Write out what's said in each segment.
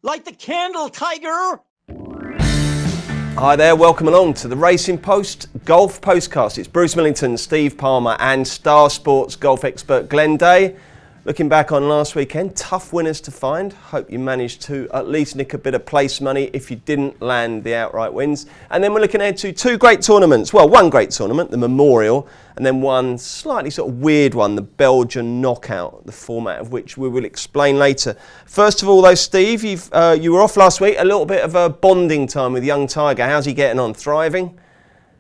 Light the candle, Tiger! Hi there, welcome along to the Racing Post Golf Postcast. It's Bruce Millington, Steve Palmer and Star Sports golf expert Glenn Day. Looking back on last weekend, tough winners to find. Hope you managed to at least nick a bit of place money if you didn't land the outright wins. And then we're looking ahead to two great tournaments. Well, one great tournament, the Memorial, and then one slightly sort of weird one, the Belgian Knockout, the format of which we will explain later. First of all though, Steve, you were off last week, a little bit of a bonding time with young Tiger. How's he getting on? Thriving?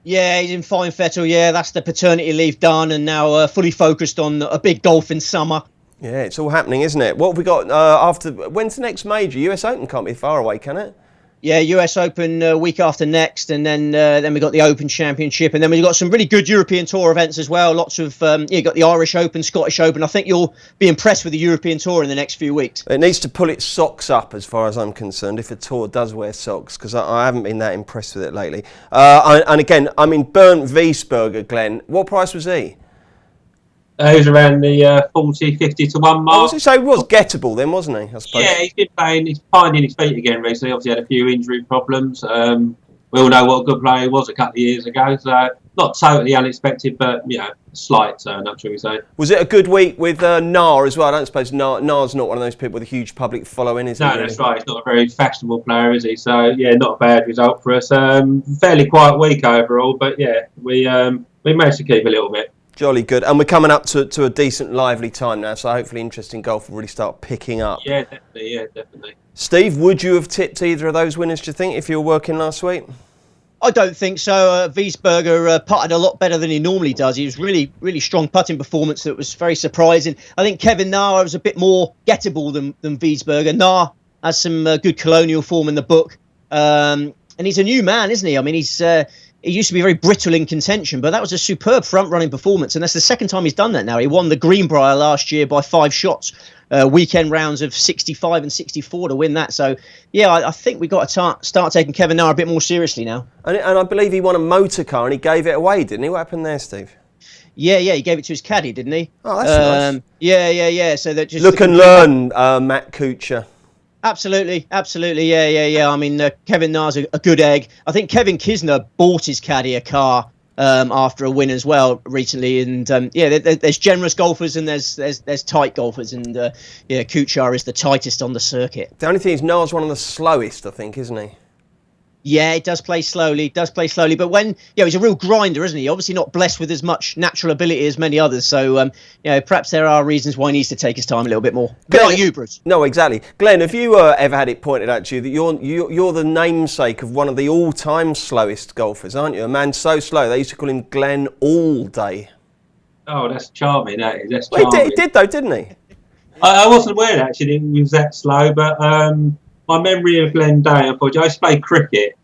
Yeah, he's in fine fettle. Yeah, that's the paternity leave done and now fully focused on a big golf in summer. Yeah, it's all happening, isn't it? What have we got after? When's the next major? US Open can't be far away, can it? Yeah, US Open week after next, and then we got the Open Championship, and then we've got some really good European Tour events as well. Lots of you got the Irish Open, Scottish Open. I think you'll be impressed with the European Tour in the next few weeks. It needs to pull its socks up, as far as I'm concerned, if a tour does wear socks, because I haven't been that impressed with it lately. And again, I mean, Bernd Wiesberger, Glenn, what price was he? He was around the 40, 50 to 1 mark. So he was gettable then, wasn't he, I suppose? Yeah, he's been playing, he's finding his feet again recently. Obviously had a few injury problems. We all know what a good player he was a couple of years ago, so not totally unexpected, but slight turn up, shall we say. Was it a good week with Nar as well? I don't suppose Nar's not one of those people with a huge public following, is he? No, really? That's right. He's not a very fashionable player, is he? So, yeah, not a bad result for us. Fairly quiet week overall, but yeah, we managed to keep a little bit. Jolly good. And we're coming up to a decent, lively time now, so hopefully interesting golf will really start picking up. Yeah, definitely. Steve, would you have tipped either of those winners, do you think, if you were working last week? I don't think so. Wiesberger putted a lot better than he normally does. He was really, really strong putting performance that was very surprising. I think Kevin Na was a bit more gettable than Wiesberger. Na has some good colonial form in the book. And he's a new man, isn't he? I mean, he used to be very brittle in contention, but that was a superb front-running performance, and that's the second time he's done that now. He won the Greenbrier last year by 5 shots, weekend rounds of 65 and 64 to win that. So, yeah, I think we've got to start taking Kevin Na a bit more seriously now. And I believe he won a motor car and he gave it away, didn't he? What happened there, Steve? Yeah, he gave it to his caddy, didn't he? Oh, that's nice. Yeah. So that just look and learn, Matt Kuchar. Absolutely, yeah. I mean, Kevin Na's a good egg. I think Kevin Kisner bought his caddy a car after a win as well recently, and there's generous golfers and there's tight golfers, and Kuchar is the tightest on the circuit. The only thing is, Na's one of the slowest, I think, isn't he? Yeah, it does play slowly. But when he's a real grinder, isn't he? Obviously not blessed with as much natural ability as many others. So perhaps there are reasons why he needs to take his time a little bit more. Bit like you, Bruce. No, exactly. Glenn, have you ever had it pointed out to you that you're the namesake of one of the all-time slowest golfers, aren't you? A man so slow they used to call him Glenn All Day. Oh, that's charming. That's charming. Well, he did though, didn't he? I wasn't aware actually he was that slow, but my memory of Glenn Day, unfortunately, I used to play cricket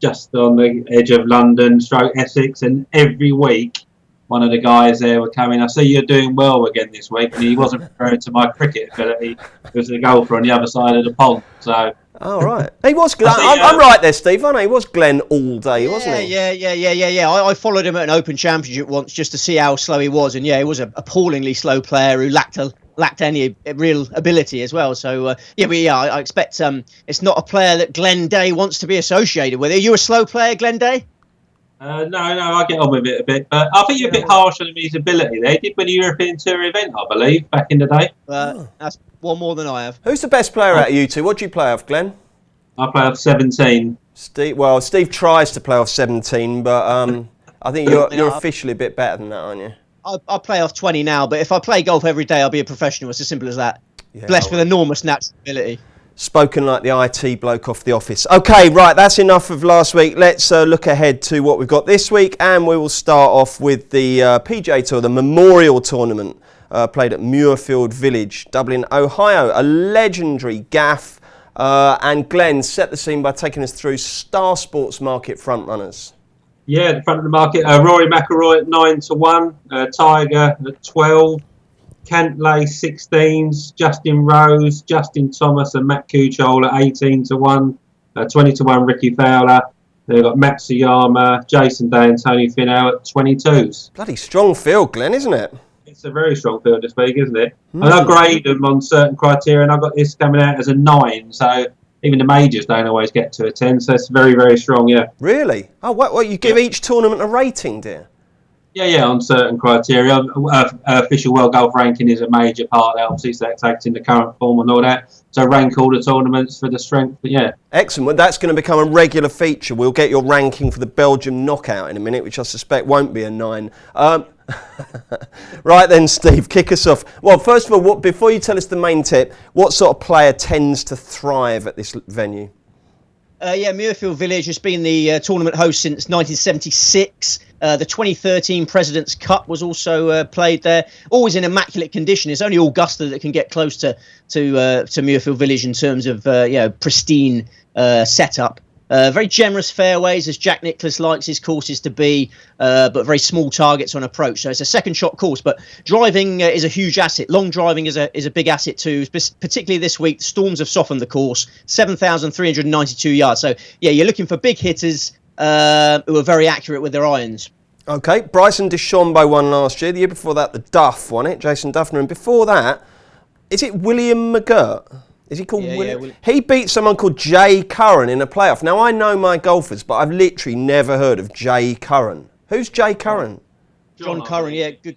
just on the edge of London, Essex, and every week one of the guys there would come in. I see you're doing well again this week, and he wasn't referring to my cricket ability. He was the golfer on the other side of the pond. So. Oh, right. He was Glenn. I'm right there, Steve, aren't I? He was Glenn All Day, wasn't he? Yeah. I followed him at an Open Championship once just to see how slow he was, and he was an appallingly slow player who lacked any real ability as well. So I expect it's not a player that Glenn Day wants to be associated with. Are you a slow player, Glenn Day? No, I get on with it a bit, but I think you're a bit harsh on his ability there. He did win a European Tour event, I believe, back in the day. That's one more than I have. Who's the best player out of you two? What do you play off, Glenn? I play off 17. Steve tries to play off 17, but I think you're officially a bit better than that, aren't you? I play off 20 now, but if I play golf every day, I'll be a professional. It's as simple as that. Yeah, blessed with enormous natural ability. Spoken like the IT bloke off The Office. Okay, right, that's enough of last week. Let's look ahead to what we've got this week, and we will start off with the PGA Tour, the Memorial Tournament, played at Muirfield Village, Dublin, Ohio. A legendary gaff. And Glenn, set the scene by taking us through Star Sports market frontrunners. Yeah, the front of the market, Rory McIlroy at 9 to 1, Tiger at 12, Cantlay 16s, Justin Rose, Justin Thomas and Matt Kuchar at 18 to 1, 20 to 1 Rickie Fowler. They've got Matsuyama, Jason Day and Tony Finau at 22s. Bloody strong field, Glenn, isn't it? It's a very strong field this week, isn't it? And I grade them on certain criteria, and I've got this coming out as a 9. So even the majors don't always get to a 10. So it's very, very strong. Yeah. Really? Oh, what you give each tournament a rating, dear? Yeah, on certain criteria. Official World Golf Ranking is a major part of that, obviously, so that takes in the current form and all that. So rank all the tournaments for the strength, but yeah. Excellent. Well, that's going to become a regular feature. We'll get your ranking for the Belgian knockout in a minute, which I suspect won't be a 9. Right then, Steve, kick us off. Well, first of all, before you tell us the main tip, what sort of player tends to thrive at this venue? Muirfield Village has been the tournament host since 1976. The 2013 President's Cup was also played there. Always in immaculate condition. It's only Augusta that can get close to Muirfield Village in terms of pristine setup. Very generous fairways, as Jack Nicklaus likes his courses to be, but very small targets on approach. So it's a second shot course, but driving is a huge asset. Long driving is a big asset too, particularly this week. The storms have softened the course, 7,392 yards. So yeah, you're looking for big hitters who are very accurate with their irons. Okay, Bryson DeChambeau won last year. The year before that, the Duff won it, Jason Duffner. And before that, is it William McGirt? Is he called William? Yeah. He beat someone called Jay Curran in a playoff. Now, I know my golfers, but I've literally never heard of Jay Curran. Who's Jay Curran? John Curran, yeah, good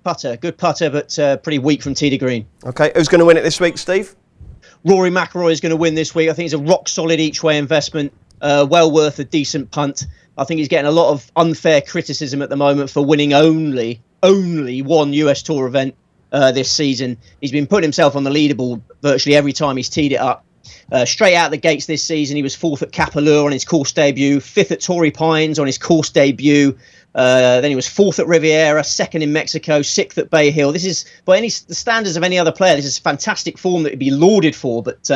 putter. Good putter, but pretty weak from tee to green. Okay, who's going to win it this week, Steve? Rory McIlroy is going to win this week. I think it's a rock-solid each-way investment. Well worth a decent punt. I think he's getting a lot of unfair criticism at the moment for winning only one US Tour event this season. He's been putting himself on the leaderboard virtually every time he's teed it up. Straight out the gates this season, he was 4th at Kapalua on his course debut, 5th at Torrey Pines on his course debut. Then he was 4th at Riviera, 2nd in Mexico, 6th at Bay Hill. This is, by the standards of any other player, this is fantastic form that he'd be lauded for, but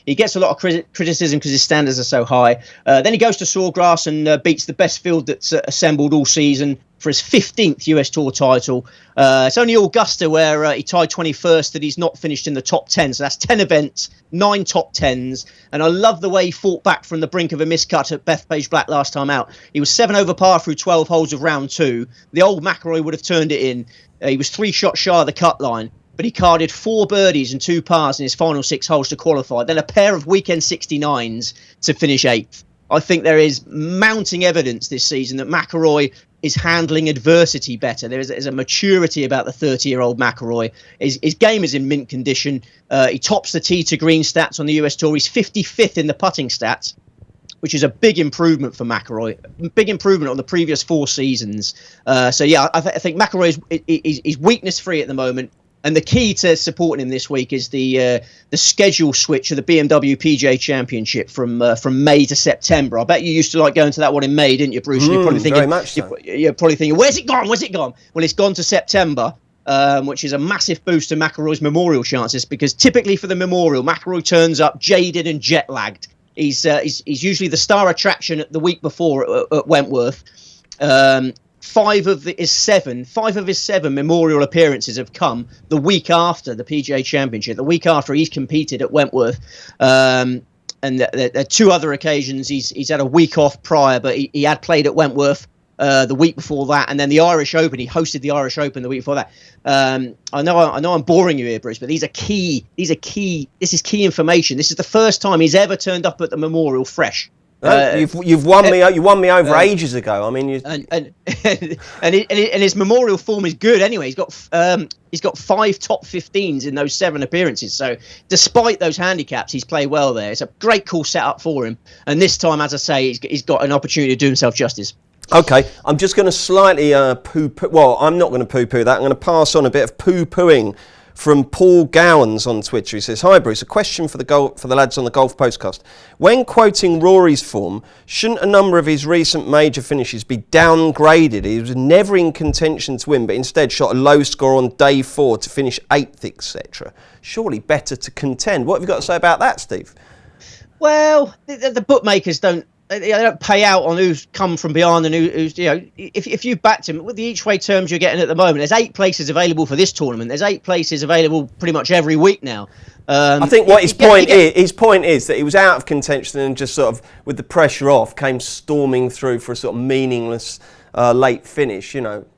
he gets a lot of criticism because his standards are so high. Then he goes to Sawgrass and beats the best field that's assembled all season for his 15th US Tour title. It's only Augusta where he tied 21st that he's not finished in the top 10. So that's 10 events, 9 top 10s. And I love the way he fought back from the brink of a miscut at Bethpage Black last time out. He was 7 over par through 12 holes of round 2. The old McIlroy would have turned it in. He was 3 shots shy of the cut line, but he carded 4 birdies and 2 pars in his final 6 holes to qualify. Then a pair of weekend 69s to finish 8th. I think there is mounting evidence this season that McIlroy is handling adversity better. There's a maturity about the 30-year-old McIlroy. His game is in mint condition. He tops the tee to green stats on the US Tour. He's 55th in the putting stats, which is a big improvement for McIlroy. Big improvement on the previous 4 seasons. I think McIlroy is weakness-free at the moment. And the key to supporting him this week is the schedule switch of the BMW PGA Championship from May to September. I bet you used to like going to that one in May, didn't you, Bruce? You're probably thinking, very much so. You're probably thinking, where's it gone? Well, it's gone to September, which is a massive boost to McIlroy's Memorial chances, because typically for the Memorial, McIlroy turns up jaded and jet-lagged. He's usually the star attraction at the week before at Wentworth. 5 of his 7 Memorial appearances have come the week after the PGA Championship, the week after he's competed at Wentworth. And there are 2 other occasions he's had a week off prior, but he had played at Wentworth the week before that, and then the Irish Open. He hosted the Irish Open the week before that. I know I'm boring you here, Bruce, but these are key. This is key information. This is the first time he's ever turned up at the Memorial fresh. You've won me. You won me over ages ago. I mean, and his Memorial form is good anyway. He's got 5 top 15s in those 7 appearances. So despite those handicaps, he's played well there. It's a great cool setup for him. And this time, as I say, he's got an opportunity to do himself justice. Okay, I'm just going to slightly poo-poo. Well, I'm not going to poo-poo that. I'm going to pass on a bit of poo-pooing from Paul Gowans on Twitter. He says, "Hi Bruce, a question for the lads on the Golf Postcast. When quoting Rory's form, shouldn't a number of his recent major finishes be downgraded? He was never in contention to win, but instead shot a low score on day 4 to finish 8th, etc. Surely better to contend." What have you got to say about that, Steve? Well, the bookmakers don't pay out on who's come from beyond and who's, if you backed him with the each way terms you're getting at the moment, there's 8 places available for this tournament. There's 8 places available pretty much every week now. I think what his point is that he was out of contention and just sort of, with the pressure off, came storming through for a sort of meaningless late finish.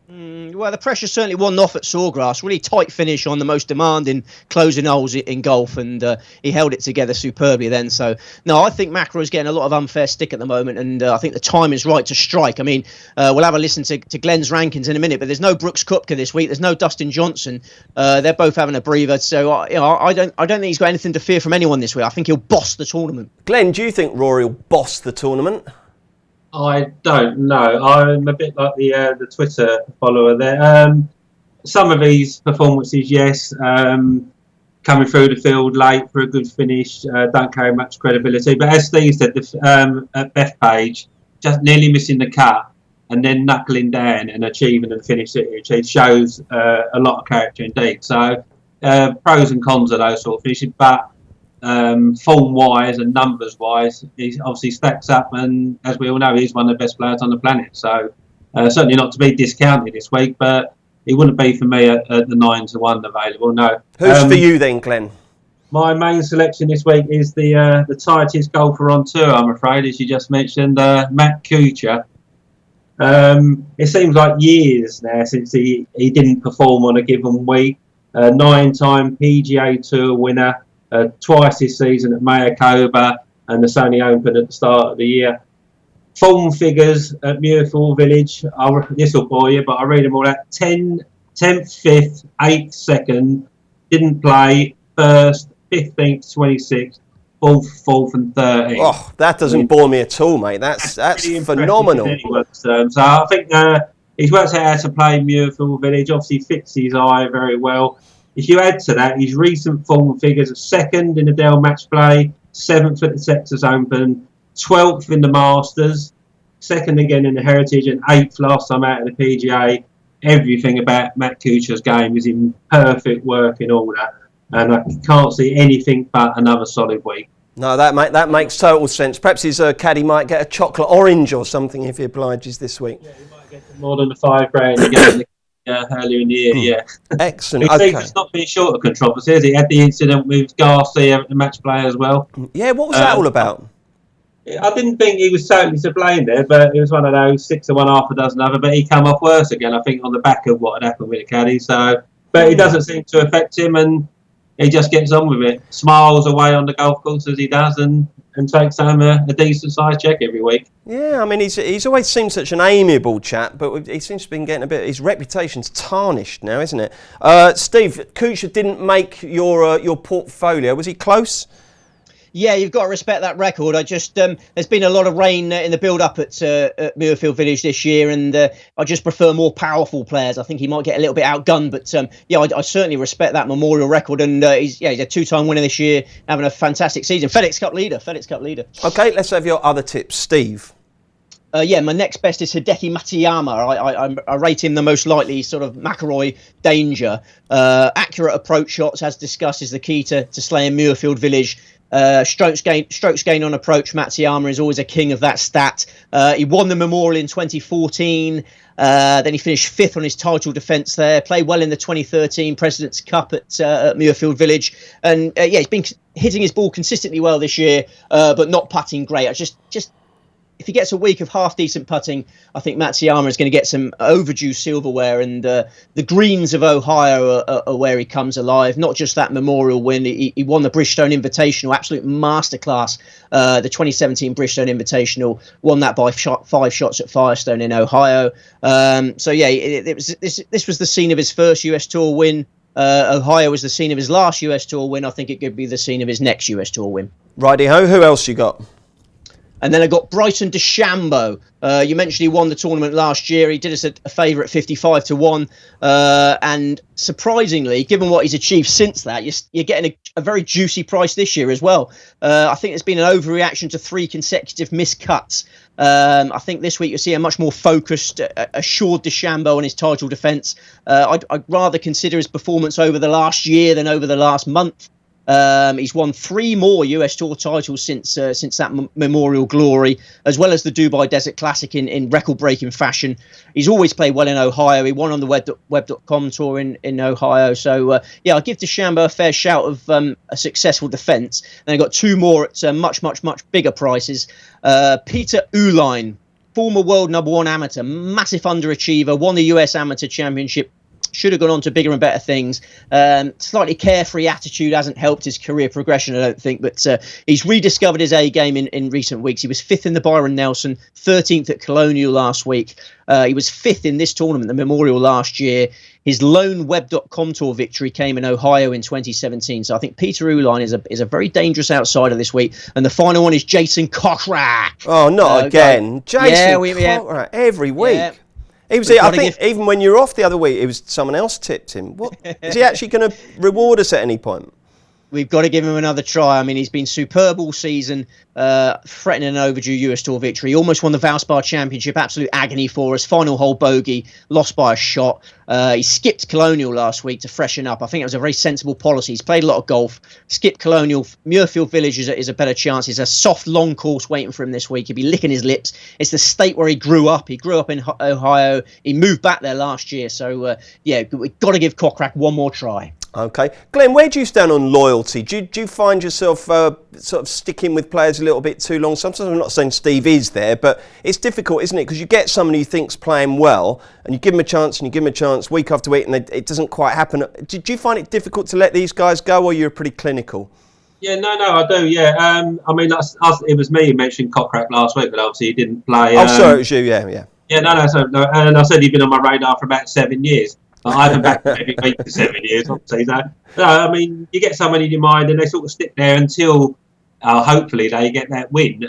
Well, the pressure certainly wasn't off at Sawgrass. Really tight finish on the most demanding closing holes in golf, and he held it together superbly then. So, no, I think McIlroy's getting a lot of unfair stick at the moment, and I think the time is right to strike. I mean, we'll have a listen to Glenn's rankings in a minute, but there's no Brooks Koepka this week. There's no Dustin Johnson. They're both having a breather. So, I don't think he's got anything to fear from anyone this week. I think he'll boss the tournament. Glenn, do you think Rory will boss the tournament? I don't know. I'm a bit like the Twitter follower there. Some of his performances, yes, coming through the field late for a good finish, don't carry much credibility. But as Steve said, at Bethpage, just nearly missing the cut and then knuckling down and achieving the finish that he achieved shows a lot of character indeed. So pros and cons of those sort of finishes, but form-wise and numbers-wise, he obviously stacks up, and as we all know, he's one of the best players on the planet. So certainly not to be discounted this week, but he wouldn't be for me at the 9-1 available. No. Who's for you then, Glenn? My main selection this week is the tightest golfer on tour, I'm afraid, as you just mentioned, Matt Kuchar. It seems like years now since he didn't perform on a given week. 9-time PGA Tour winner. Twice this season at Mayakoba and the Sony Open at the start of the year. Form figures at Muirfield Village. This will bore you, but I'll read them all out. 10th, 5th, 8th, 2nd. Didn't play. 1st, 15th, 26th, 4th, and 13th. Oh, that doesn't bore me at all, mate. That's phenomenal. So I think he's worked out how to play Muirfield Village. Obviously fits his eye very well. If you add to that his recent form figures of 2nd in the Dell Match Play, 7th at the Texas Open, 12th in the Masters, 2nd again in the Heritage, and 8th last time out of the PGA, everything about Matt Kuchar's game is in perfect working order, and I can't see anything but another solid week. No, that makes total sense. Perhaps his caddy might get a chocolate orange or something if he obliges this week. Yeah, he might get more than the $5,000 again. Earlier in the year, yeah. Excellent. He's not being short of controversy, has he? He had the incident with Garcia at the match play as well. Yeah, what was that all about? I didn't think he was totally to blame there, but it was one of those 6 of one, half a dozen other. But he come off worse again, I think, on the back of what had happened with the caddy. So, but it doesn't seem to affect him, and he just gets on with it. Smiles away on the golf course as he does, and takes home a decent sized check every week. Yeah, I mean, he's always seemed such an amiable chap, but he seems to be getting a bit. His reputation's tarnished now, isn't it? Steve, Kuchar didn't make your portfolio. Was he close? Yeah, you've got to respect that record. I just there's been a lot of rain in the build-up at Muirfield Village this year, and I just prefer more powerful players. I think he might get a little bit outgunned, but I certainly respect that memorial record. And he's a 2-time winner this year, having a fantastic season. FedEx Cup leader. Okay, let's have your other tips, Steve. My next best is Hideki Matsuyama. I rate him the most likely sort of McIlroy danger. Accurate approach shots, as discussed, is the key to slaying Muirfield Village. Strokes gain on approach, Matsuyama is always a king of that stat. He won the Memorial in 2014. Then he finished 5th on his title defence there. Played well in the 2013 President's Cup at Muirfield Village. And he's been hitting his ball consistently well this year, but not putting great. I just if he gets a week of half-decent putting, I think Matsuyama is going to get some overdue silverware, and the greens of Ohio are where he comes alive. Not just that Memorial win. He won the Bridgestone Invitational, absolute masterclass. The 2017 Bridgestone Invitational, won that by 5 shots at Firestone in Ohio. This was the scene of his first US Tour win. Ohio was the scene of his last US Tour win. I think it could be the scene of his next US Tour win. Righty-ho, who else you got? And then I got Bryson DeChambeau. You mentioned he won the tournament last year. He did us a favour at 55-1. And surprisingly, given what he's achieved since that, you're getting a very juicy price this year as well. I think there's been an overreaction to 3 consecutive missed cuts. I think this week you'll see a much more focused, assured DeChambeau on his title defence. I'd rather consider his performance over the last year than over the last month. He's won 3 more US Tour titles since that Memorial glory, as well as the Dubai Desert Classic in record-breaking fashion. He's always played well in Ohio. He won on the Web.com tour in Ohio. So, I'll give DeChambeau a fair shout of a successful defence. Then I've got 2 more at much bigger prices. Peter Uihlein. former world #1 amateur, massive underachiever, won the US Amateur Championship. Should have gone on to bigger and better things. Slightly carefree attitude hasn't helped his career progression, I don't think. But he's rediscovered his A game in recent weeks. He was 5th in the Byron Nelson, 13th at Colonial last week. He was 5th in this tournament, the Memorial, last year. His lone Web.com Tour victory came in Ohio in 2017. So I think Peter Uihlein is a very dangerous outsider this week. And the final one is Jason Kokrak. Oh, not again. Jason Kokrak, every week. Yeah. He was. I think even when you were off the other week, it was someone else tipped him. What is he actually going to reward us at any point? We've got to give him another try. I mean, he's been superb all season, threatening an overdue US Tour victory. He almost won the Valspar Championship. Absolute agony for us. Final hole bogey, lost by a shot. He skipped Colonial last week to freshen up. I think it was a very sensible policy. He's played a lot of golf. Skipped Colonial. Muirfield Village is a better chance. It's a soft, long course waiting for him this week. He'll be licking his lips. It's the state where he grew up. He grew up in Ohio. He moved back there last year. So, we've got to give Kokrak one more try. Okay. Glenn, where do you stand on loyalty? Do you find yourself sort of sticking with players a little bit too long? Sometimes I'm not saying Steve is there, but it's difficult, isn't it? Because you get someone you think's playing well, and you give them a chance, and you give them a chance week after week, and it doesn't quite happen. Do you find it difficult to let these guys go, or you're pretty clinical? Yeah, no, I do, yeah. I mean, it was me who mentioned Kokrak last week, but obviously he didn't play. Oh, sorry, it was you, yeah. Yeah, no, and I said he'd been on my radar for about 7 years. I haven't backed him every week for 7 years, obviously. So, no, I mean, you get someone in your mind and they sort of stick there until, hopefully, they get that win.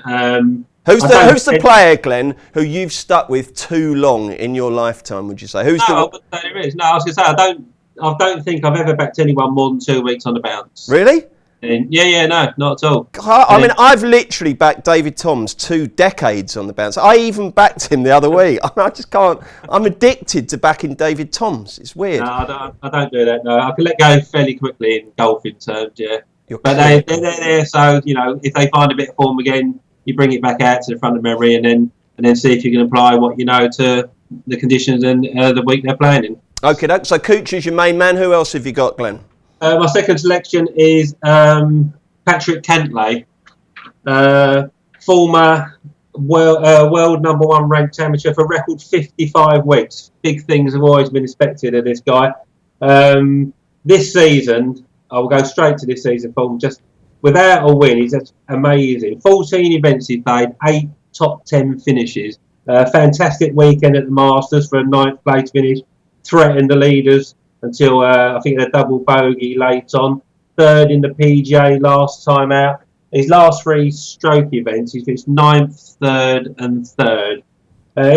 Who's the player, Glenn, who you've stuck with too long in your lifetime, would you say? I wouldn't say there is. No, I was going to say, I don't think I've ever backed anyone more than 2 weeks on the bounce. Really? Yeah, no, not at all. I mean, I've literally backed David Toms 2 decades on the bounce. I even backed him the other week. I just can't. I'm addicted to backing David Toms. It's weird. No, I don't do that. No, I can let go fairly quickly in golfing terms. Yeah, but they're there. So if they find a bit of form again, you bring it back out to the front of memory, and then see if you can apply what you know to the conditions and the week they're playing in. Okay, so Kuchar's your main man. Who else have you got, Glenn? My second selection is Patrick Cantlay, former world #1 ranked amateur for a record 55 weeks. Big things have always been expected of this guy. This season, I will go straight to this season form. Just without a win, he's just amazing. 14 events he played, 8 top 10 finishes. Fantastic weekend at the Masters for a 9th place finish. Threatened the leaders until I think a double bogey late on. 3rd in the PGA last time out. His last 3 stroke events, he's finished 9th, 3rd and 3rd.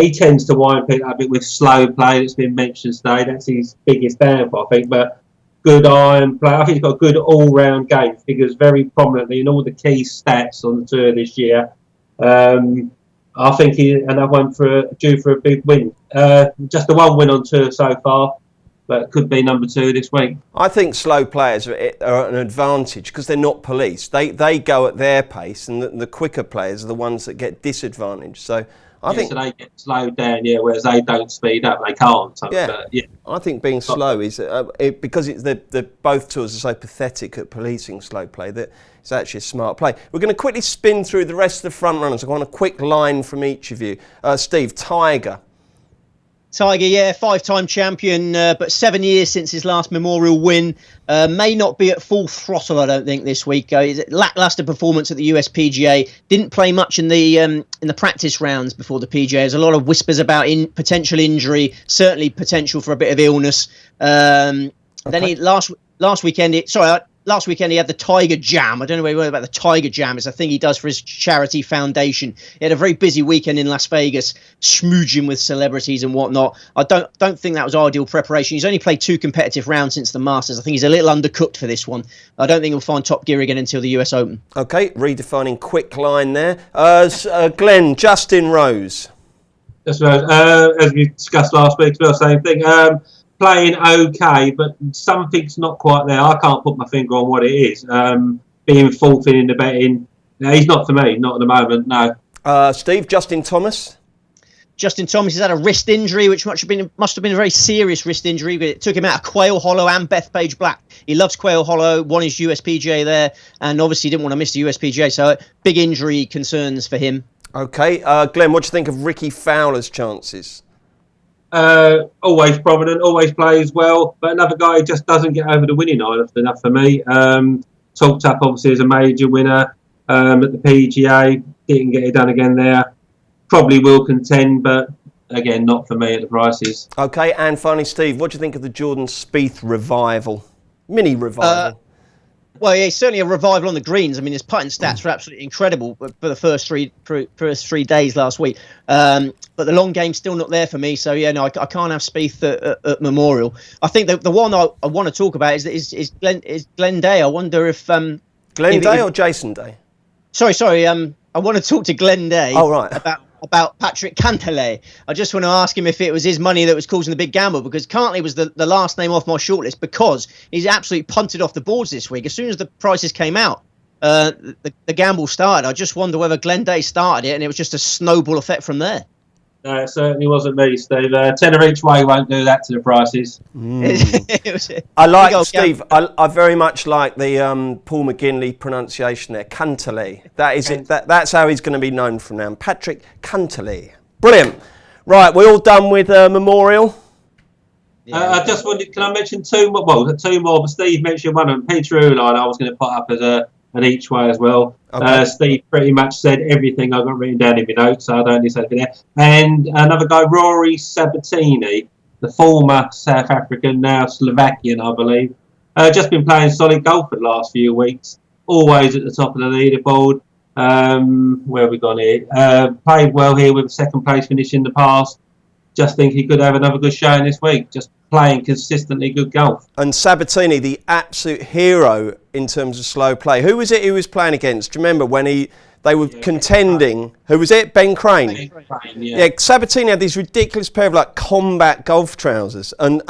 He tends to wind people up a bit with slow play that's been mentioned today. That's his biggest downfall, I think. But good iron play. I think he's got a good all-round game. Figures very prominently in all the key stats on the tour this year. I think he's another one due for a big win. Just the 1 win on tour so far. But could be number 2 this week. I think slow players are an advantage because they're not police. They go at their pace, and the quicker players are the ones that get disadvantaged. So I think so they get slowed down, whereas they don't speed up. They can't. So, I think being slow is because both tours are so pathetic at policing slow play that it's actually a smart play. We're going to quickly spin through the rest of the front runners. I want a quick line from each of you. Steve, Tiger. Tiger, 5-time champion, but 7 years since his last Memorial win. May not be at full throttle, I don't think, this week. Lackluster performance at the US PGA. Didn't play much in the practice rounds before the PGA. There's a lot of whispers about potential injury, certainly potential for a bit of illness. Then last weekend he had the Tiger Jam. I don't know where you were about the Tiger Jam. It's a thing he does for his charity foundation. He had a very busy weekend in Las Vegas, schmooging with celebrities and whatnot. I don't think that was ideal preparation. He's only played 2 competitive rounds since the Masters. I think he's a little undercooked for this one. I don't think he'll find top gear again until the US Open. Okay, redefining quick line there. Glenn, Justin Rose. As we discussed last week, same thing. Playing okay, but something's not quite there. I can't put my finger on what it is. Being 4th in the betting, he's not for me, not at the moment, no. Steve, Justin Thomas. Justin Thomas has had a wrist injury, which must have been a very serious wrist injury. But it took him out of Quail Hollow and Bethpage Black. He loves Quail Hollow, won his USPGA there, and obviously didn't want to miss the USPGA. So big injury concerns for him. Okay, Glenn, what do you think of Rickie Fowler's chances? Always prominent, always plays well, but another guy who just doesn't get over the winning line often enough for me. Talked up obviously as a major winner at the PGA, didn't get it done again there. Probably will contend, but again, not for me at the prices. Okay, and finally, Steve, what do you think of the Jordan Spieth revival? Mini revival. Well, yeah, certainly a revival on the greens. I mean, his putting stats were absolutely incredible for the first 3 days last week. But the long game's still not there for me. So, yeah, no, I can't have Spieth at Memorial. I think the one I want to talk about is Glenn Day. I wonder if... Glenn Day or Jason Day? Sorry. I want to talk to Glenn Day about Patrick Cantlay. I just want to ask him if it was his money that was causing the big gamble, because Cantlay was the last name off my shortlist because he's absolutely punted off the boards this week. As soon as the prices came out, the gamble started. I just wonder whether Glenn Day started it and it was just a snowball effect from there. No, it certainly wasn't me, Steve. Tenner each way won't do that to the prices. I like, Steve, I very much like the Paul McGinley pronunciation there, Cantlay. That is it. That's how he's going to be known from now. Patrick Cantlay. Brilliant. Right, we're all done with Memorial. I just wanted, can I mention two more? Well, two more, but Steve mentioned one of them. Peter Uline, I was going to put up as an each way as well. Okay. Steve pretty much said everything I got written down in my notes, so I don't need to say anything there. And another guy, Rory Sabbatini, the former South African, now Slovakian, I believe. Just been playing solid golf for the last few weeks. Always at the top of the leaderboard. Where have we gone here? Played well here with a second place finish in the past. Just think he could have another good showing this week. Just playing consistently good golf. And Sabatini, the absolute hero in terms of slow play. Who was it he was playing against? Do you remember when they were contending? Who was it? Ben Crane. Ben Crane, yeah. Sabatini had these ridiculous pair of like combat golf trousers, and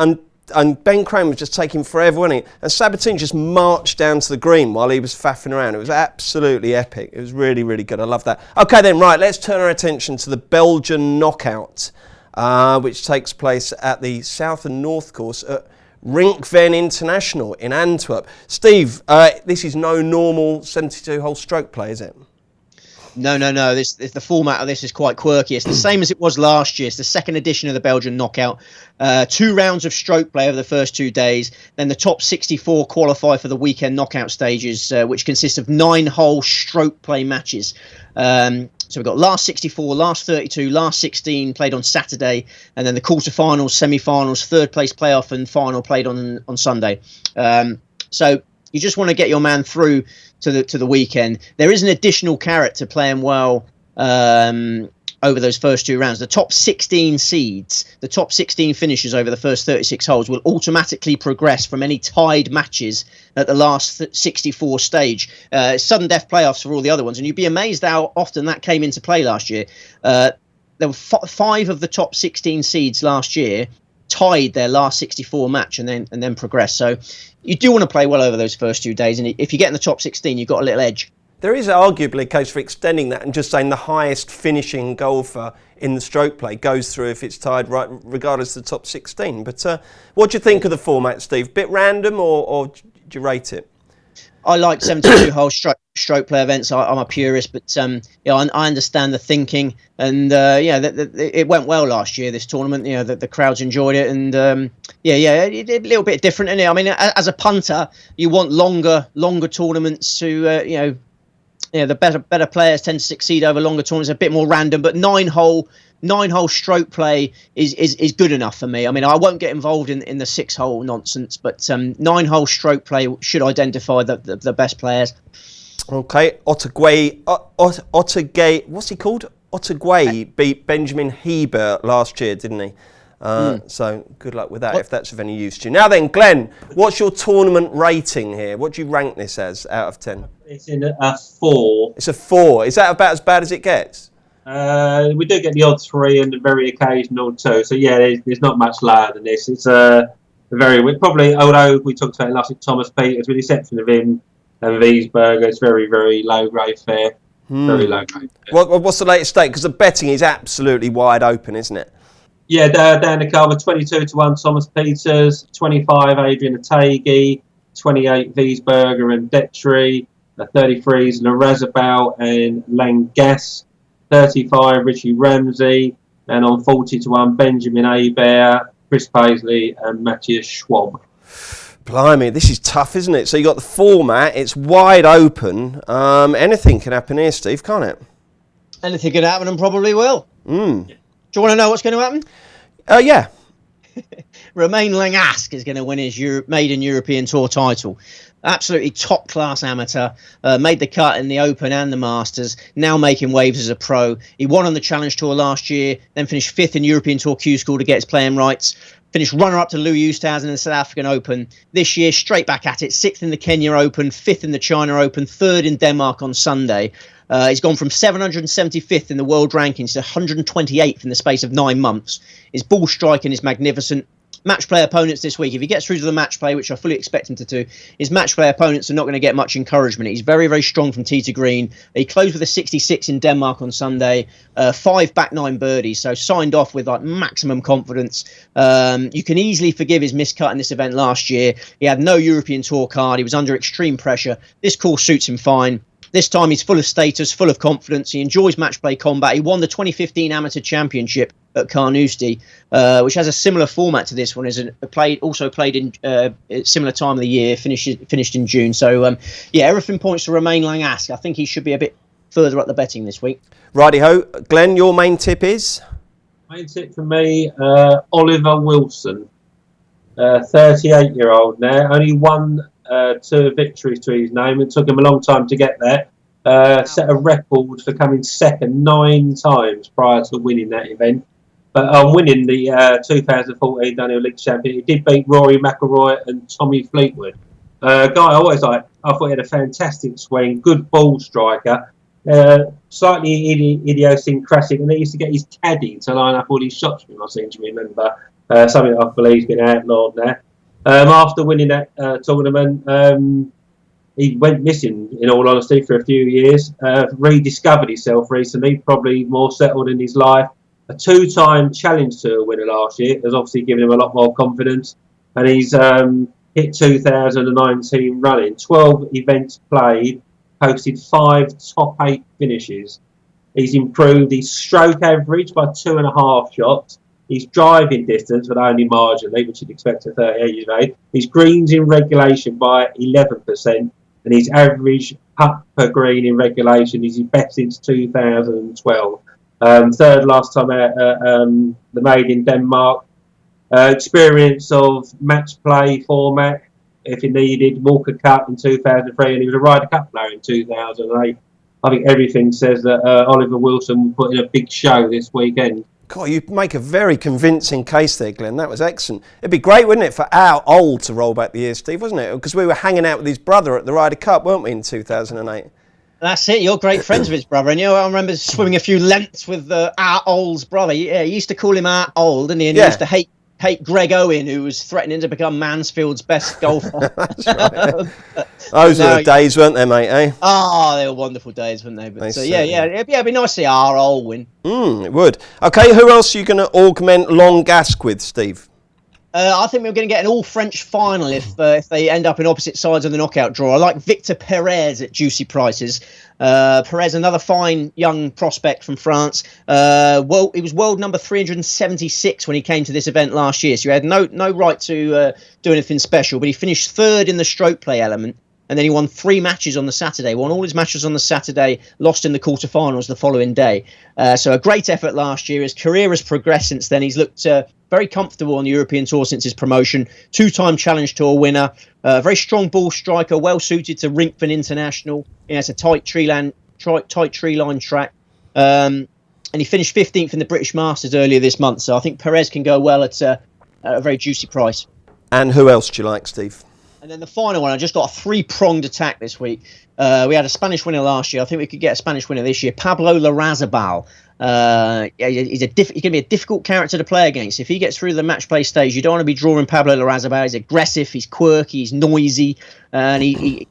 Ben Crane was just taking forever, wasn't he? And Sabatini just marched down to the green while he was faffing around. It was absolutely epic. It was really, really good. I love that. Okay then, right, let's turn our attention to the Belgian knockout, which takes place at the South and North course at Rinkven International in Antwerp. Steve, this is no normal 72-hole stroke play, is it? No. The format of this is quite quirky. It's the same as it was last year. It's the second edition of the Belgian knockout. 2 rounds of stroke play over the first 2 days. Then the top 64 qualify for the weekend knockout stages, which consist of 9-hole stroke play matches. So we've got last 64, last 32, last 16 played on Saturday, and then the quarterfinals, semi-finals, third place playoff, and final played on Sunday. So you just want to get your man through to the weekend. There is an additional carrot to playing well over those first 2 rounds. The top 16 seeds, the top 16 finishers over the first 36 holes will automatically progress from any tied matches at the last 64 stage. Sudden death playoffs for all the other ones, and you'd be amazed how often that came into play last year. There were 5 of the top 16 seeds last year tied their last 64 match and then progressed. So you do want to play well over those first 2 days, and if you get in the top 16, you've got a little edge. There is arguably a case for extending that and just saying the highest finishing golfer in the stroke play goes through if it's tied, right, regardless of the top 16. But what do you think of the format, Steve? Bit random, or do you rate it? I like 72-hole stroke play events. I'm a purist, but I understand the thinking, and it went well last year. This tournament, the crowds enjoyed it, and a little bit different. And I mean, as a punter, you want longer tournaments to the better players tend to succeed over longer tournaments. A bit more random, but 9-hole stroke play is good enough for me. I mean, I won't get involved in the 6-hole nonsense, but 9-hole stroke play should identify the best players. Okay, Ottagay, what's he called? Ottagay beat Benjamin Hebert last year, didn't he? So good luck with that, if that's of any use to you. Now then, Glenn, what's your tournament rating here? What do you rank this as out of 10? It's in a 4. It's a 4. Is that about as bad as it gets? We do get the odd 3 and the very occasional 2. So yeah, there's not much lower than this. It's probably, although we talked about it last week, Thomas Peters, with the exception of him and Wiesberger, it's very, very low grade fare. Very low grade fare. What's the latest stake? Because the betting is absolutely wide open, isn't it? Yeah, Dan the Carver, 22-1 Thomas Peters, 25 Adrian Ategi, 28 Wiesberger and Detry, 33s Larazabal and Langas, 35, Richie Ramsay. And on 40-1, Benjamin Hebert, Chris Paisley and Matthias Schwab. Blimey, this is tough, isn't it? So you got the format, it's wide open. Anything can happen here, Steve, can't it? Anything could happen and probably will. Do you want to know what's going to happen? Yeah. Romain Langasque is going to win his maiden European Tour title. Absolutely top-class amateur. Made the cut in the Open and the Masters. Now making waves as a pro. He won on the Challenge Tour last year, then finished 5th in European Tour Q School to get his playing rights. Finished runner-up to Louis Oosthuizen in the South African Open. This year, straight back at it. 6th in the Kenya Open, 5th in the China Open, 3rd in Denmark on Sunday. He's gone from 775th in the world rankings to 128th in the space of 9 months. His ball striking is magnificent. Match play opponents this week, if he gets through to the match play, which I fully expect him to do, his match play opponents are not going to get much encouragement. He's very, very strong from tee to green. He closed with a 66 in Denmark on Sunday, 5 back 9 birdies, so signed off with like maximum confidence. You can easily forgive his miscut in this event last year. He had no European Tour card. He was under extreme pressure. This course suits him fine. This time he's full of status, full of confidence. He enjoys match play combat. He won the 2015 Amateur Championship at Carnoustie, which has a similar format to this one. Also played in similar time of the year, finished in June. So, everything points to Romain Langasque. I think he should be a bit further up the betting this week. Righty-ho. Glenn, your main tip is? Main tip for me, Oliver Wilson. 38-year-old now. Only won 2 victories to his name. It took him a long time to get there. Set a record for coming second 9 times prior to winning that event. But on winning the 2014 Dunhill League Champion, he did beat Rory McIlroy and Tommy Fleetwood. Guy I always liked. I thought he had a fantastic swing, good ball striker, slightly idiosyncratic, and he used to get his caddy to line up all his shots for him, I seem to remember. Something that I believe has been outlawed now. After winning that tournament, he went missing, in all honesty, for a few years. Rediscovered himself recently, probably more settled in his life. A 2-time Challenge Tour winner last year has obviously given him a lot more confidence. And he's hit 2019 running. 12 events played, posted 5 top 8 finishes. He's improved his stroke average by 2.5 shots. His driving distance, but only marginally, which you'd expect at 38 years of age. His greens in regulation by 11%, and his average putt per green in regulation is his best since 2012. 3rd last time out the Maiden in Denmark. Experience of match play format, if he needed. Walker Cup in 2003, and he was a Ryder Cup player in 2008. I think everything says that Oliver Wilson will put in a big show this weekend. God, you make a very convincing case there, Glenn. That was excellent. It'd be great, wouldn't it, for our old to roll back the years, Steve, wasn't it? Because we were hanging out with his brother at the Ryder Cup, weren't we, in 2008? That's it. You're great friends with his brother, and I remember swimming a few lengths with our old's brother. Yeah, he used to call him our old, and he used to hate Greg Owen, who was threatening to become Mansfield's best golfer. That's right. Those were the days, weren't they, mate? Eh? Oh, they were wonderful days, weren't they? But it'd be nice to see our old win. It would. Okay, who else are you going to augment Langasque with, Steve? I think we're going to get an all-French final if they end up in opposite sides of the knockout draw. I like Victor Perez at juicy prices. Perez, another fine young prospect from France. He was world number 376 when he came to this event last year, so he had no right to do anything special, but he finished 3rd in the stroke play element. And then he won 3 matches on the Saturday, won all his matches on the Saturday, lost in the quarterfinals the following day. So a great effort last year. His career has progressed since then. He's looked very comfortable on the European Tour since his promotion. 2-time Challenge Tour winner. Very strong ball striker, well suited to Rinkman International. He has a tight tree line track. And he finished 15th in the British Masters earlier this month. So I think Perez can go well at a very juicy price. And who else do you like, Steve? And then the final one, I just got a 3-pronged attack this week. We had a Spanish winner last year. I think we could get a Spanish winner this year. Pablo Larrazabal. He's going to be a difficult character to play against. If he gets through the match play stage, you don't want to be drawing Pablo Larrazabal. He's aggressive, he's quirky, he's noisy, and he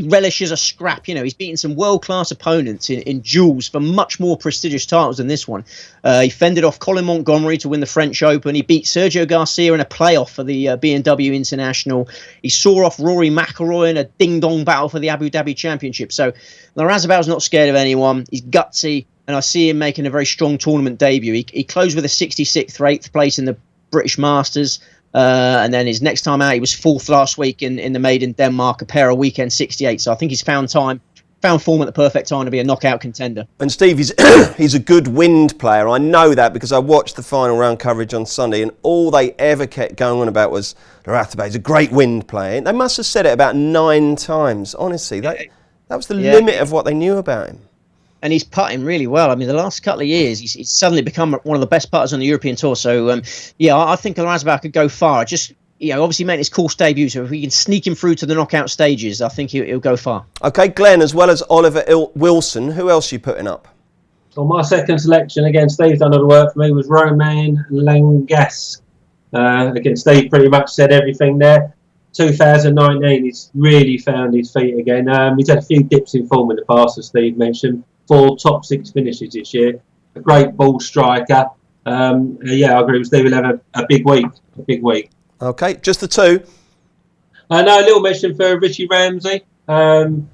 relishes a scrap. He's beaten some world-class opponents in duels for much more prestigious titles than this one. He fended off Colin Montgomery to win the French Open. He beat Sergio Garcia in a playoff for the B&W International. He saw off Rory McIlroy in a ding-dong battle for the Abu Dhabi Championship. So Larrazabal's not scared of anyone. He's gutsy. and I see him making a very strong tournament debut. He closed with a 66th or 8th place in the British Masters. And then his next time out, he was 4th last week in the Maiden Denmark, a pair of weekend 68. So I think he's found form at the perfect time to be a knockout contender. And Steve, he's a good wind player. I know that because I watched the final round coverage on Sunday, and all they ever kept going on about was Rathbay's a great wind player. They must have said it about 9 times. Honestly, that was the limit of what they knew about him. And he's putting really well. I mean, the last couple of years, he's suddenly become one of the best putters on the European Tour. So, I think Razabal could go far. Just, obviously making his course debut. So if we can sneak him through to the knockout stages, I think he'll go far. OK, Glenn, as well as Oliver Wilson, who else are you putting up? Well, my second selection, again, Steve's done all the work for me, was Romain Langasque. Again, Steve pretty much said everything there. 2019, he's really found his feet again. He's had a few dips in form in the past, as Steve mentioned. 4 top 6 finishes this year. A great ball striker. I agree with Steve. He'll have a big week. OK, just the 2. A little mention for Richie Ramsay. Good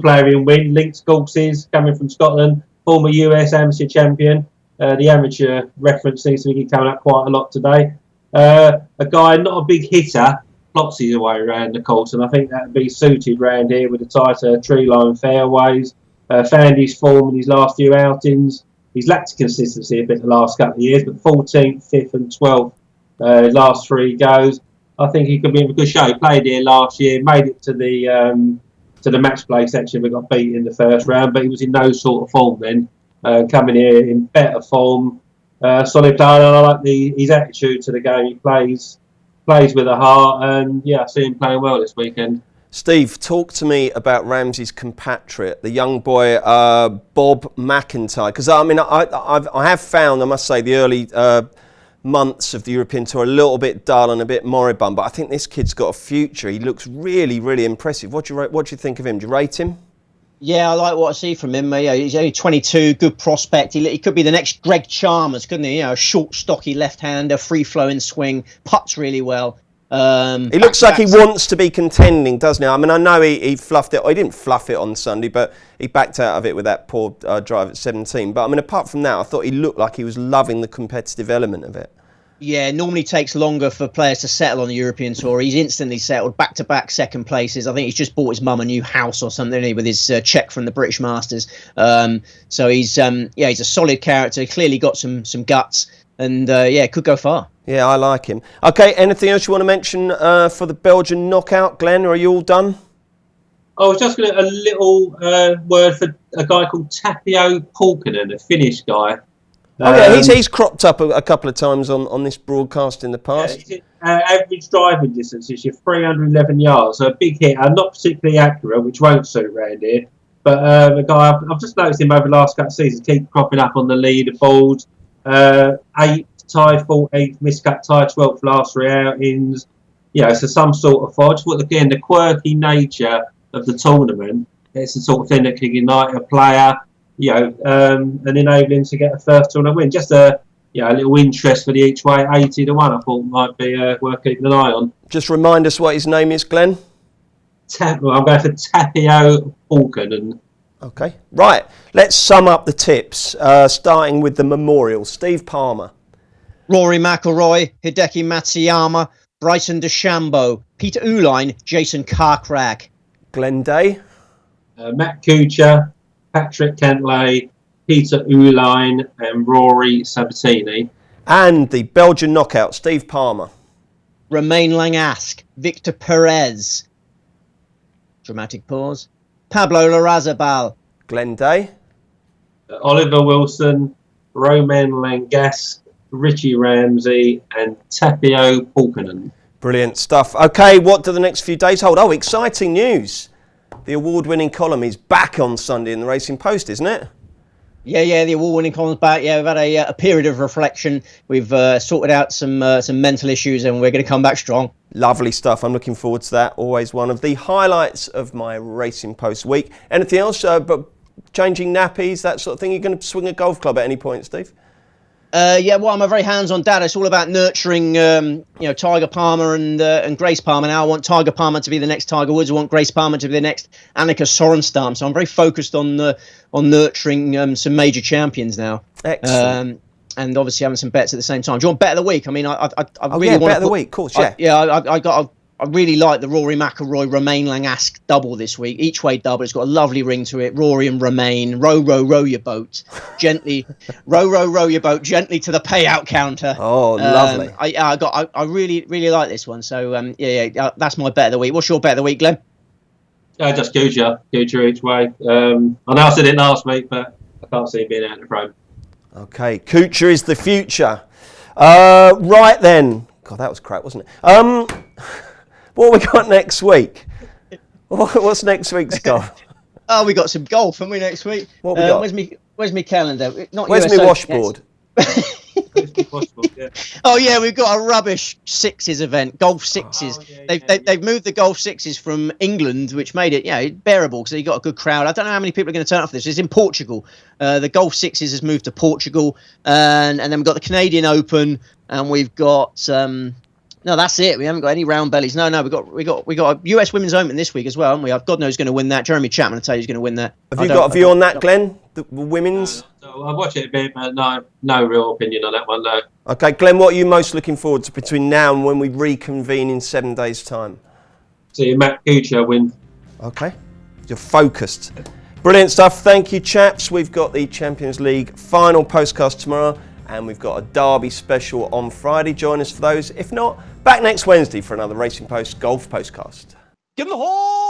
player in wind, links courses, coming from Scotland, former US amateur champion. The amateur reference seems to be coming up quite a lot today. A guy, not a big hitter, plots his way around the course, and I think that would be suited round here with the tighter tree line fairways. Found his form in his last few outings. He's lacked consistency a bit the last couple of years, but 14th, 5th and 12th last 3 goes. I think he could be in a good show. He played here last year, made it to the match play section, but got beat in the first round, but he was in no sort of form then. Coming here in better form. Solid player, and I like his attitude to the game. He plays with a heart, and I see him playing well this weekend. Steve, talk to me about Ramsay's compatriot, the young boy Bob McIntyre. Because I have found, I must say, the early months of the European Tour a little bit dull and a bit moribund, but I think this kid's got a future. He looks really, really impressive. What do you think of him? Do you rate him? Yeah, I like what I see from him. He's only 22, good prospect. He could be the next Greg Chalmers, couldn't he? A short, stocky left-hander, free-flowing swing, putts really well. He looks like he wants to be contending, doesn't he? I mean, I know he fluffed it. He didn't fluff it on Sunday, but he backed out of it with that poor drive at 17. But I mean, apart from that, I thought he looked like he was loving the competitive element of it. Yeah, normally takes longer for players to settle on the European Tour. He's instantly settled, back-to-back second places. I think he's just bought his mum a new house or something with his cheque from the British Masters. So he's a solid character. Clearly got some guts, and could go far. Yeah, I like him. Okay, anything else you want to mention for the Belgian knockout, Glenn? Or are you all done? I was just going to a little word for a guy called Tapio Pulkkinen, a Finnish guy. He's cropped up a couple of times on this broadcast in the past. Average driving distance this year, 311 yards, so a big hit, and not particularly accurate, which won't suit around here. But the guy, I've just noticed him over the last couple of seasons, keep cropping up on the leaderboard. 8th, tie 14th, miscut tie 12th last 3 outings. So some sort of fodge. But again, the quirky nature of the tournament, it's the sort of thing that can unite a player. And enable him to get a first tournament win. Just a little interest for the each way 80 to 1. I thought might be worth keeping an eye on. Just remind us what his name is, Glenn. I'm going for Tapio Pulkkinen. Okay, right. Let's sum up the tips. Starting with the Memorial. Steve Palmer. Rory McIlroy, Hideki Matsuyama, Bryson DeChambeau, Peter Uihlein, Jason Karkrag. Glenn Day. Matt Kuchar, Patrick Cantlay, Peter Uihlein and Rory Sabbatini. And the Belgian knockout, Steve Palmer. Romain Langasque, Victor Perez. Dramatic pause. Pablo Larrazabal. Glenn Day. Oliver Wilson, Romain Langasque, Richie Ramsay and Tapio Pulkkinen. Brilliant stuff. Okay, what do the next few days hold? Oh, exciting news. The award-winning column is back on Sunday in the Racing Post, isn't it? Yeah, the award-winning column's back. Yeah, we've had a period of reflection. We've sorted out some mental issues, and we're going to come back strong. Lovely stuff. I'm looking forward to that. Always one of the highlights of my Racing Post week. Anything else? But changing nappies, that sort of thing? You're going to swing a golf club at any point, Steve? Well, I'm a very hands-on dad. It's all about nurturing, Tiger Palmer and Grace Palmer. Now I want Tiger Palmer to be the next Tiger Woods. I want Grace Palmer to be the next Annika Sorenstam. So I'm very focused on nurturing some major champions now. Excellent. And obviously having some bets at the same time. Do you want bet of the week? I mean, I really want bet of the week, of course, yeah. I really like the Rory McIlroy Romain Langasque double this week. Each way double. It's got a lovely ring to it. Rory and Romain. Row your boat gently. row your boat gently to the payout counter. Oh, lovely. I really like this one. So that's my bet of the week. What's your bet of the week, Glenn? Just Kuchar each way. I know I said it last week, but I can't see him being out in the frame. Okay, Kuchar is the future. Right then. God, that was crap, wasn't it? What have we got next week? What's next week's golf? Oh, we got some golf, haven't we, next week? What we got? Where's my calendar? Where's my washboard? Oh yeah, we've got a rubbish sixes event, golf sixes. They've moved the golf sixes from England, which made it bearable because you got a good crowd. I don't know how many people are going to turn up for this. It's in Portugal. The golf sixes has moved to Portugal, and then we've got the Canadian Open, and we've got no, that's it. We haven't got any round bellies. No, we got a US Women's Open this week as well, haven't we? God knows who's going to win that. Jeremy Chapman, I tell you, who's going to win that. Have you got a view on that, Glenn? The women's? I watch it a bit, but no real opinion on that one, no. Okay, Glenn, what are you most looking forward to between now and when we reconvene in 7 days' time? See Matt Kuchar win. Okay, you're focused. Brilliant stuff. Thank you, chaps. We've got the Champions League final postcast tomorrow, and we've got a Derby special on Friday. Join us for those. If not, back next Wednesday for another Racing Post Golf Postcast. Give 'em the horn!